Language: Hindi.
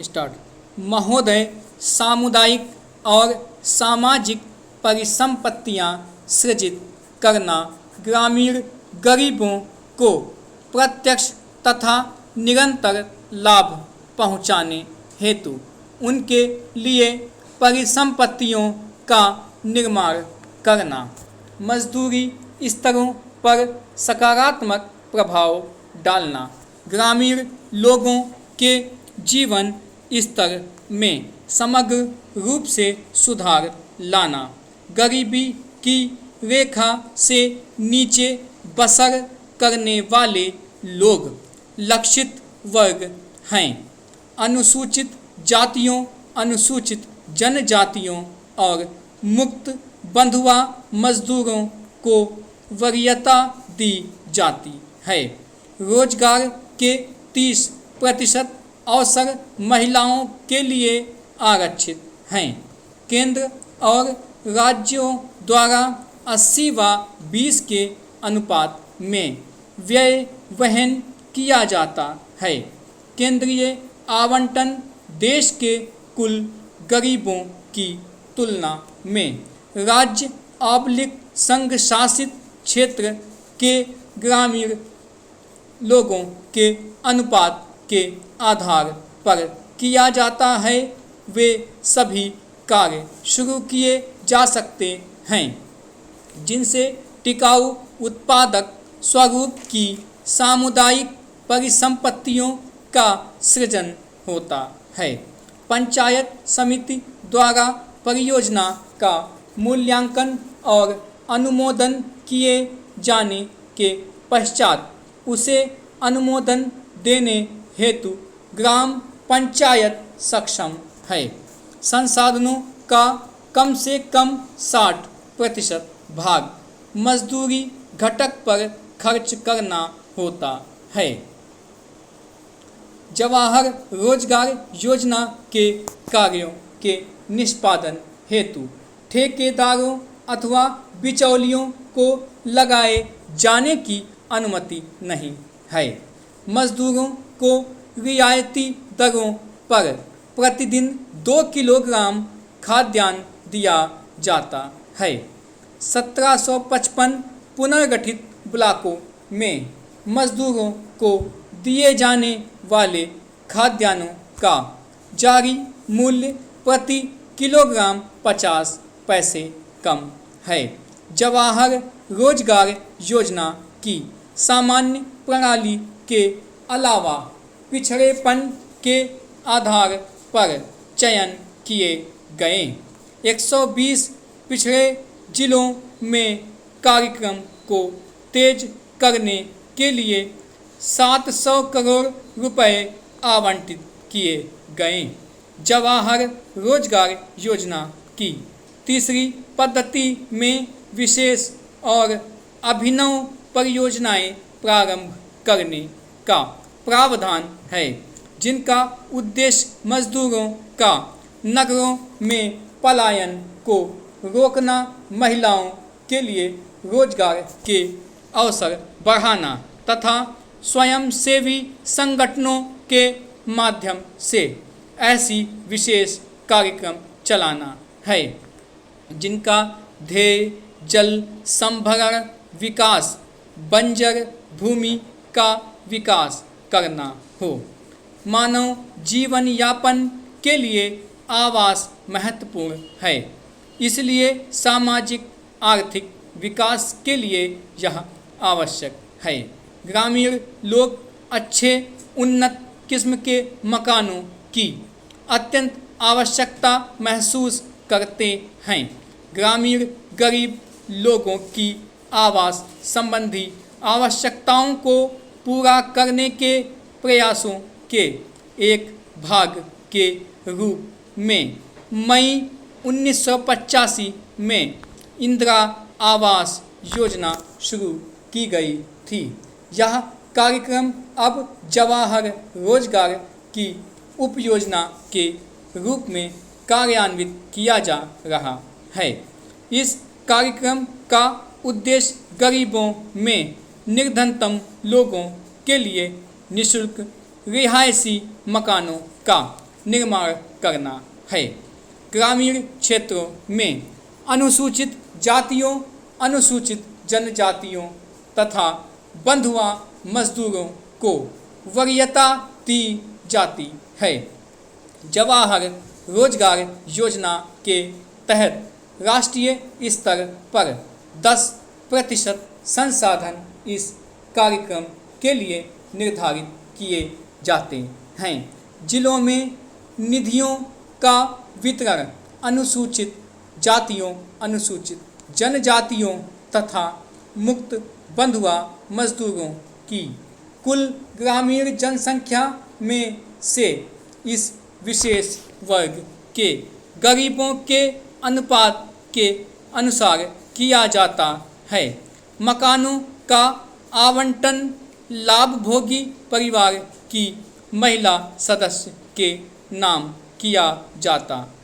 स्टार्ट। महोदय, सामुदायिक और सामाजिक परिसंपत्तियां सृजित करना ग्रामीण गरीबों को प्रत्यक्ष तथा निरंतर लाभ पहुंचाने हेतु उनके लिए परिसंपत्तियों का निर्माण करना, मजदूरी स्तरों पर सकारात्मक प्रभाव डालना, ग्रामीण लोगों के जीवन स्तर में समग्र रूप से सुधार लाना, गरीबी की रेखा से नीचे बसर करने वाले लोग लक्षित वर्ग हैं, अनुसूचित जातियों, अनुसूचित जनजातियों और मुक्त बंधुआ मजदूरों को वरीयता दी जाती है। रोजगार के 30% अवसर महिलाओं के लिए आरक्षित हैं। केंद्र और राज्यों द्वारा 80/20 के अनुपात में व्यय वहन किया जाता है। केंद्रीय आवंटन देश के कुल गरीबों की तुलना में राज्य / संघ शासित क्षेत्र के ग्रामीण लोगों के अनुपात के आधार पर किया जाता है। वे सभी कार्य शुरू किए जा सकते हैं जिनसे टिकाऊ उत्पादक स्वरूप की सामुदायिक परिसंपत्तियों का सृजन होता है। पंचायत समिति द्वारा परियोजना का मूल्यांकन और अनुमोदन किए जाने के पश्चात उसे अनुमोदन देने हेतु ग्राम पंचायत सक्षम है। संसाधनों का कम से कम 60% भाग मजदूरी घटक पर खर्च करना होता है। जवाहर रोजगार योजना के कार्यों के निष्पादन हेतु ठेकेदारों अथवा बिचौलियों को लगाए जाने की अनुमति नहीं है। मजदूरों को रियायती दरों पर प्रतिदिन 2 किलोग्राम खाद्यान्न दिया जाता है। 1755 पुनर्गठित ब्लॉकों में मजदूरों को दिए जाने वाले खाद्यान्नों का जारी मूल्य प्रति किलोग्राम 50 पैसे कम है। जवाहर रोजगार योजना की सामान्य प्रणाली के अलावा पिछड़ेपन के आधार पर चयन किए गए 120 पिछड़े जिलों में कार्यक्रम को तेज करने के लिए 700 करोड़ रुपए आवंटित किए गए। जवाहर रोजगार योजना की तीसरी पद्धति में विशेष और अभिनव परियोजनाएं प्रारंभ करने का प्रावधान है, जिनका उद्देश्य मजदूरों का नगरों में पलायन को रोकना, महिलाओं के लिए रोजगार के अवसर बढ़ाना तथा स्वयंसेवी संगठनों के माध्यम से ऐसी विशेष कार्यक्रम चलाना है जिनका ध्येय जल संभरण विकास, बंजर भूमि का विकास करना हो। मानव जीवन यापन के लिए आवास महत्वपूर्ण है, इसलिए सामाजिक आर्थिक विकास के लिए यह आवश्यक है। ग्रामीण लोग अच्छे उन्नत किस्म के मकानों की अत्यंत आवश्यकता महसूस करते हैं। ग्रामीण गरीब लोगों की आवास संबंधी आवश्यकताओं को पूरा करने के प्रयासों के एक भाग के रूप में मई 1985 में इंदिरा आवास योजना शुरू की गई थी। यह कार्यक्रम अब जवाहर रोजगार की उपयोजना के रूप में कार्यान्वित किया जा रहा है। इस कार्यक्रम का उद्देश्य गरीबों में निर्धनतम लोगों के लिए निःशुल्क रिहायशी मकानों का निर्माण करना है। ग्रामीण क्षेत्रों में अनुसूचित जातियों, अनुसूचित जनजातियों तथा बंधुआ मजदूरों को वरीयता दी जाती है। जवाहर रोजगार योजना के तहत राष्ट्रीय स्तर पर 10% संसाधन इस कार्यक्रम के लिए निर्धारित किए जाते हैं। जिलों में निधियों का वितरण अनुसूचित जातियों, अनुसूचित जनजातियों तथा मुक्त बंधुआ मजदूरों की कुल ग्रामीण जनसंख्या में से इस विशेष वर्ग के गरीबों के अनुपात के अनुसार किया जाता है। मकानों का आवंटन लाभभोगी परिवार की महिला सदस्य के नाम किया जाता है।